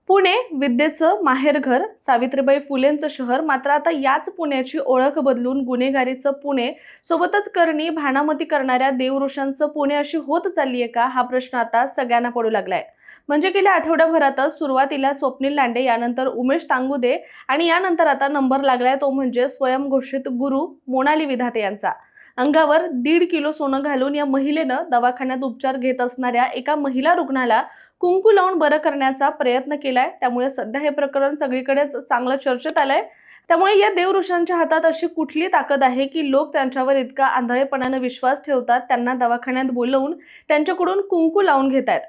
पुणे विद्येचं माहेरघर, सावित्रीबाई फुलेंचं शहर. मात्र आता याच पुण्याची ओळख बदलून गुन्हेगारीचं पुणे, सोबतच करणी भानामती करणाऱ्या देवऋषांचं पुणे अशी होत चाललीये का, हा प्रश्न आता सगळ्यांना पडू लागलाय. म्हणजे गेल्या आठवड्याभरातच सुरुवातीला स्वप्नील लांडे, यानंतर उमेश तांगुदे आणि यानंतर आता नंबर लागलाय तो म्हणजे स्वयंघोषित गुरु मोनाली विधाते यांचा. अंगावर 1.5 किलो सोनं घालून या महिलेनं दवाखान्यात उपचार घेत असणाऱ्या एका महिला रुग्णाला कुंकू लावून बरं करण्याचा प्रयत्न केलाय. त्यामुळे सध्या हे प्रकरण सगळीकडेच चांगलं चर्चेत आलंय. त्यामुळे या देवऋषांच्या हातात अशी कुठली ताकद आहे की लोक त्यांच्यावर इतका आंधळेपणाने विश्वास ठेवतात, त्यांना दवाखान्यात बोलवून त्यांच्याकडून कुंकू लावून घेतात.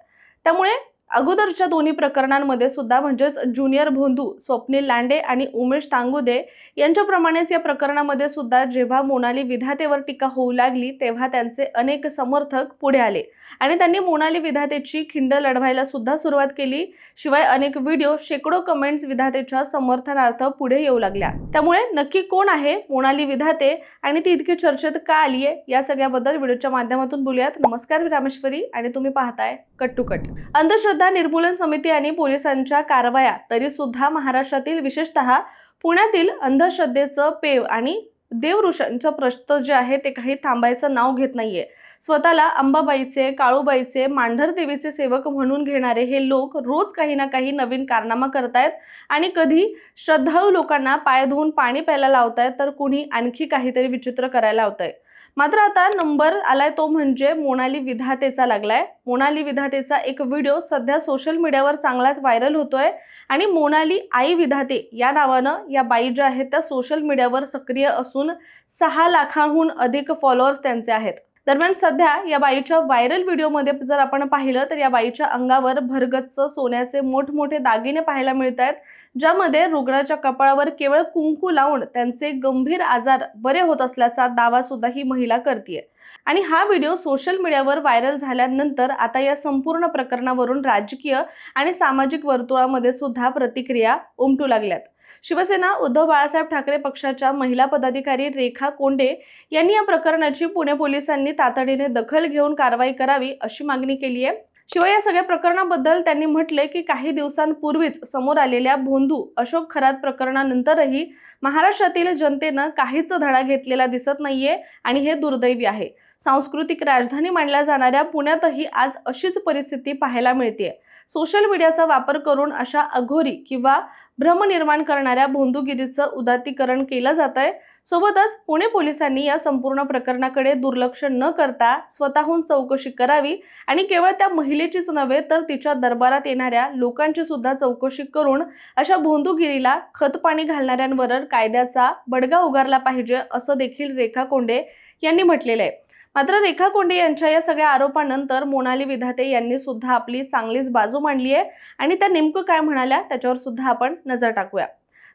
त्यामुळे अगोदरच्या दोन्ही प्रकरणांमध्ये सुद्धा म्हणजेच ज्युनियर भोंदू स्वप्नील लांडे आणि उमेश तांगुदे यांच्याप्रमाणेच या प्रकरणामध्ये सुद्धा जेव्हा मोनाली विधातेवर टीका होऊ लागली, तेव्हा त्यांचे अनेक समर्थक पुढे आले आणि त्यांनी मोनाली विधातेची खिंड लढवायला सुद्धा सुरुवात केली. शिवाय अनेक व्हिडिओ, शेकडो कमेंट्स विधातेच्या समर्थनार्थ पुढे येऊ लागल्या. त्यामुळे नक्की कोण आहे मोनाली विधाते आणि ती इतकी चर्चेत का आलीये, या सगळ्याबद्दल व्हिडिओच्या माध्यमातून बोलूयात. नमस्कार, मी रामेश्वरी आणि तुम्ही पाहताय कट टू कट. अंधश्रद्धा निर्मूलन समिती आणि पोलिसांच्या कारवाया तरी सुद्धा महाराष्ट्रातील, विशेषतः पुण्यातील अंधश्रद्धेचं पेव आणि देवऋषांचं प्रस्त जे आहे ते काही थांबायचं नाव घेत नाहीये. स्वतःला अंबाबाईचे, काळूबाईचे, मांढर देवीचे सेवक म्हणून घेणारे हे लोक रोज काही ना काही नवीन कारनामा करतायत आणि कधी श्रद्धाळू लोकांना पाय धुवून पाणी प्यायला लावतायत, तर कुणी आणखी काहीतरी विचित्र करायला लावतंय. मात्र आता नंबर आलाय तो म्हणजे मोनाली विधातेचा लागलाय. मोनाली विधातेचा एक व्हिडिओ सध्या सोशल मीडियावर चांगलाच व्हायरल होतोय आणि मोनाली आई विधाते या नावानं या बाई ज्या आहेत त्या सोशल मीडियावर सक्रिय असून 6 लाखांहून अधिक फॉलोअर्स त्यांचे आहेत. दरम्यान सध्या या बाईच्या व्हायरल व्हिडिओमध्ये जर आपण पाहिलं तर या बाईच्या अंगावर भरगच्च सोन्याचे मोठमोठे दागिने पाहायला मिळत आहेत, ज्यामध्ये रुग्णाच्या कपाळावर केवळ कुंकू लावून त्यांचे गंभीर आजार बरे होत असल्याचा दावा सुद्धा ही महिला करते. आणि हा व्हिडिओ सोशल मीडियावर व्हायरल झाल्यानंतर आता या संपूर्ण प्रकरणावरून राजकीय आणि सामाजिक वर्तुळामध्ये सुद्धा प्रतिक्रिया उमटू लागल्यात. शिवसेना उद्धव बाळासाहेब ठाकरे पक्षाच्या महिला पदाधिकारी रेखा कोंडे यांनी या प्रकरणाची पुणे पोलिसांनी तातडीने दखल घेऊन कारवाई करावी अशी मागणी केली आहे. शिवाय या सगळ्या प्रकरणाबद्दल त्यांनी म्हटले की काही दिवसांपूर्वीच समोर आलेल्या भोंदू अशोक खरात प्रकरणानंतरही महाराष्ट्रातील जनतेनं काहीच धडा घेतलेला दिसत नाहीये आणि हे दुर्दैवी आहे. सांस्कृतिक राजधानी मानल्या जाणाऱ्या पुण्यातही आज अशीच परिस्थिती पाहायला मिळते. सोशल मीडियाचा वापर करून अशा अघोरी किंवा भ्रम निर्माण करणाऱ्या भोंदूगिरीचं उदात्तीकरण केलं जातंय. सोबतच पुणे पोलिसांनी या संपूर्ण प्रकरणाकडे दुर्लक्ष न करता स्वतःहून चौकशी करावी आणि केवळ त्या महिलेचीच नव्हे तर तिच्या दरबारात येणाऱ्या लोकांची सुद्धा चौकशी करून अशा भोंदूगिरीला खतपाणी घालणाऱ्यांवर कायद्याचा बडगा उगारला पाहिजे, असं देखील रेखा कोंडे यांनी म्हटलेलं आहे. मात्र रेखा कोंडे यांच्या या सगळ्या आरोपानंतर मोनाली विधाते यांनी सुद्धा आपली चांगलीच बाजू मांडली आहे आणि त्या नेमकं काय म्हणाल्या त्याच्यावर सुद्धा आपण नजर टाकूया.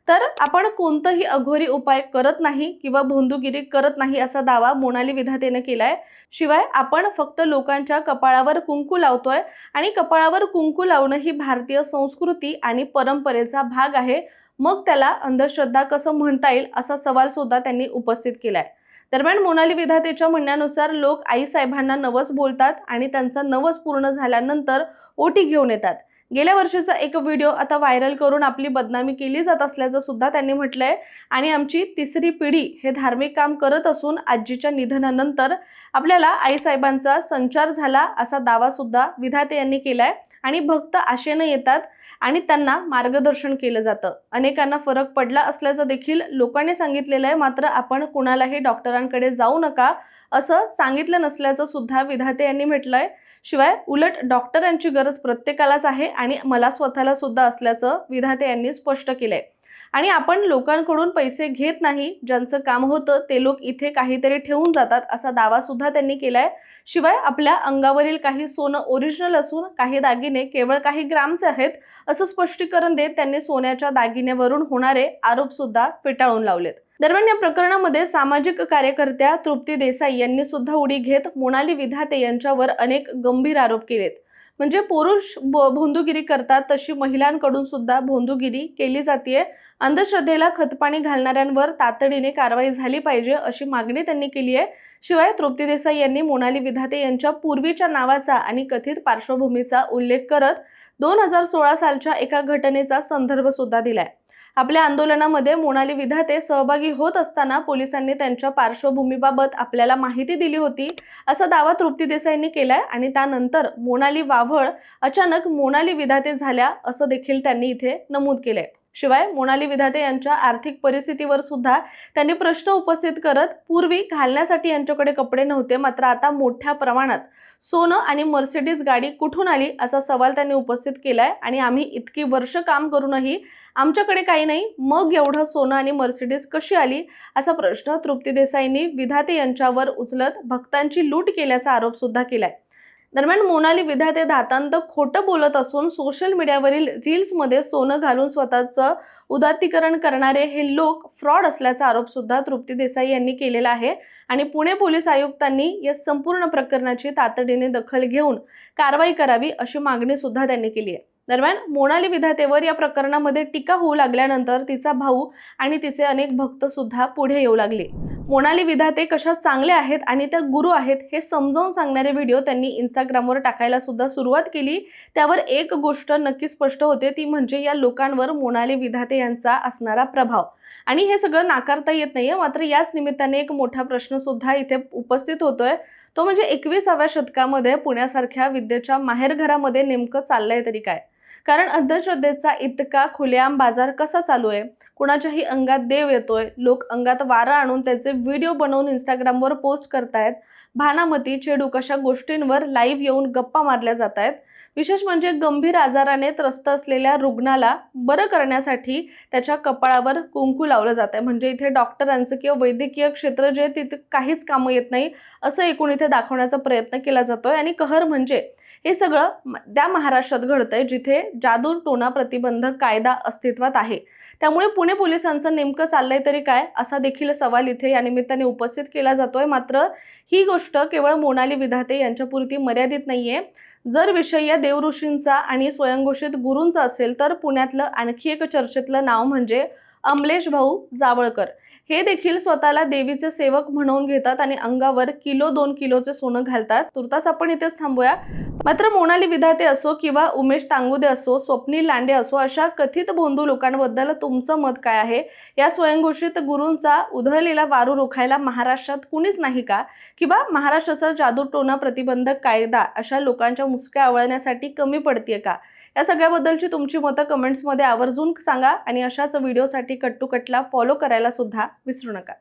तर आपण कोणताही अघोरी उपाय करत नाही किंवा भोंदूगिरी करत नाही असा दावा मोनाली विधातेने केलाय. शिवाय आपण फक्त लोकांच्या कपाळावर कुंकू लावतोय आणि कपाळावर कुंकू लावणं ही भारतीय संस्कृती आणि परंपरेचा भाग आहे, मग त्याला अंधश्रद्धा कसं म्हणता येईल असा सवाल सुद्धा त्यांनी उपस्थित केलाय. दरम्यान मोनाली विधातेच्या म्हणण्यानुसार लोक आई साहेबांना नवस बोलतात आणि त्यांचा नवस पूर्ण झाल्यानंतर ओटी घेऊन येतात. गेल्या वर्षीचा एक व्हिडिओ आता व्हायरल करून आपली बदनामी केली जात असल्याचं सुद्धा त्यांनी म्हटलंय आणि आमची तिसरी पिढी हे धार्मिक काम करत असून आजीच्या निधनानंतर आपल्याला आई साहेबांचा संचार झाला असा दावा सुद्धा विधाते यांनी केलाय आणि भक्त आशेने येतात आणि त्यांना मार्गदर्शन केलं जातं. अनेकांना फरक पडला असल्याचं देखील लोकांनी सांगितलेलं आहे. मात्र आपण कुणालाही डॉक्टरांकडे जाऊ नका असं सांगितलं नसल्याचं सुद्धा विधाते यांनी म्हटलंय. शिवाय उलट डॉक्टरांची गरज प्रत्येकालाच आहे आणि मला स्वतःला सुद्धा असल्याचं विधाते यांनी स्पष्ट केलंय. आणि आपण लोकांकडून पैसे घेत नाही, ज्यांचं काम होतं ते लोक इथे काहीतरी ठेवून जातात असा दावा सुद्धा त्यांनी केलाय. शिवाय आपल्या अंगावरील काही सोनं ओरिजिनल असून काही दागिने केवळ काही ग्रामचे आहेत असं स्पष्टीकरण देत त्यांनी सोन्याच्या दागिन्यावरून होणारे आरोप सुद्धा फेटाळून लावलेत. दरम्यान या प्रकरणामध्ये सामाजिक कार्यकर्त्या तृप्ती देसाई यांनी सुद्धा उडी घेत मोनाली विधाते यांच्यावर अनेक गंभीर आरोप केलेत. म्हणजे पुरुष भोंदूगिरी करतात तशी महिलांकडून सुद्धा भोंदूगिरी केली जाते. अंधश्रद्धेला खतपाणी घालणाऱ्यांवर तातडीने कारवाई झाली पाहिजे अशी मागणी त्यांनी केली आहे. शिवाय तृप्ती देसाई यांनी मोनाली विधाते यांच्या पूर्वीच्या नावाचा आणि कथित पार्श्वभूमीचा उल्लेख करत 2016 सालच्या एका घटनेचा संदर्भ सुद्धा दिलाय। आपल्या आंदोलनामध्ये मोनाली विधाते सहभागी होत असताना पोलिसांनी त्यांच्या पार्श्वभूमीबाबत आपल्याला माहिती दिली होती असा दावा तृप्ती देसाईंनी केलाय आणि त्यानंतर मोनाली वाव्हळ अचानक मोनाली विधाते झाल्या असं देखील त्यांनी इथे नमूद केलंय। शिवाय मोनाली विधाते यांच्या आर्थिक परिस्थितीवर सुद्धा त्यांनी प्रश्न उपस्थित करत पूर्वी घालण्यासाठी यांच्याकडे कपडे नव्हते, मात्र आता मोठ्या प्रमाणात सोनं आणि मर्सिडीज गाडी कुठून आली असा सवाल त्यांनी उपस्थित केलाय आणि आम्ही इतकी वर्ष काम करूनही आमच्याकडे काही नाही, मग एवढं सोनं आणि मर्सिडीज कशी आली असा प्रश्न तृप्ती देसाईंनी विधाते यांच्यावर उचलत भक्तांची लूट केल्याचा आरोप सुद्धा केलाय। दरम्यान मोनाली विधाते दातांत खोटं बोलत असून सोशल मीडियावरील रील्समध्ये सोनं घालून स्वतःचं उदात्तीकरण करणारे हे लोक फ्रॉड असल्याचा आरोप सुद्धा तृप्ती देसाई यांनी केलेला आहे आणि पुणे पोलीस आयुक्तांनी या संपूर्ण प्रकरणाची तातडीने दखल घेऊन कारवाई करावी अशी मागणी सुद्धा त्यांनी केली आहे। दरम्यान मोनाली विधातेवर या प्रकरणामध्ये टीका होऊ लागल्यानंतर तिचा भाऊ आणि तिचे अनेक भक्त सुद्धा पुढे येऊ लागले। मोनाली विधाते कशा चांगल्या आहेत आणि त्या गुरु आहेत हे समजावून सांगणारे व्हिडिओ त्यांनी इंस्टाग्रामवर टाकायला सुद्धा सुरुवात केली। त्यावर एक गोष्ट नक्की स्पष्ट होते, ती म्हणजे या लोकांवर मोनाली विधाते यांचा असणारा प्रभाव आणि हे सगळं नाकारता येत नाहीये। मात्र याच निमित्ताने एक मोठा प्रश्न सुद्धा इथे उपस्थित होतोय, तो म्हणजे 21व्या शतकामध्ये पुण्यासारख्या विद्येच्या माहेरघरामध्ये नेमकं चाललंय तरी काय? कारण अंधश्रद्धेचा इतका खुलेआम बाजार कसा चालू आहे? कुणाच्याही अंगात देव येतोय, लोक अंगात वारा आणून त्याचे व्हिडिओ बनवून इंस्टाग्रामवर पोस्ट करतायत, भानामती चेडूक अशा गोष्टींवर लाईव्ह येऊन गप्पा मारल्या जात आहेत। विशेष म्हणजे गंभीर आजाराने त्रस्त असलेल्या रुग्णाला बरं करण्यासाठी त्याच्या कपाळावर कुंकू लावलं जात आहे। म्हणजे इथे डॉक्टरांचं किंवा वैद्यकीय क्षेत्र जे तिथे काहीच कामं येत नाही असं एकूण इथे दाखवण्याचा प्रयत्न केला जातोय आणि कहर म्हणजे हे सगळं त्या महाराष्ट्रात घडतंय जिथे जादू टोना प्रतिबंधक कायदा अस्तित्वात आहे। त्यामुळे पुणे पोलिसांचं नेमकं चाललंय तरी काय असा देखील सवाल इथे या निमित्ताने उपस्थित केला जातोय। मात्र ही गोष्ट केवळ मोनाली विधाते यांच्यापुरती मर्यादित नाहीये। जर विषय या देवऋषींचा आणि स्वयंघोषित गुरूंचा असेल तर पुण्यातलं आणखी एक चर्चेतलं नाव म्हणजे अमलेश भाऊ जावळकर। हे देखील स्वतःला देवीचे सेवक म्हणून घेतात आणि अंगावर किलो 2 किलोचे सोनं घालतात। तुर्तास आपण इथेच थांबूया। मात्र मोनाली विधाते असो किंवा उमेश तांगुदे असो, स्वप्नील लांडे असो, अशा कथित भोंदू लोकांबद्दल तुमचं मत काय आहे? या स्वयंघोषित गुरूंचा उधळलेला वारू रोखायला महाराष्ट्रात कुणीच नाही का? किंवा महाराष्ट्राचा जादूटोणा प्रतिबंधक कायदा अशा लोकांच्या मुसक्या आवळण्यासाठी कमी पडतेय का? या सगळ्याबद्दलची तुमची मतं कमेंट्समध्ये आवर्जून सांगा आणि अशाच व्हिडिओसाठी कट टू कटला फॉलो करायला सुद्धा विसरू नका।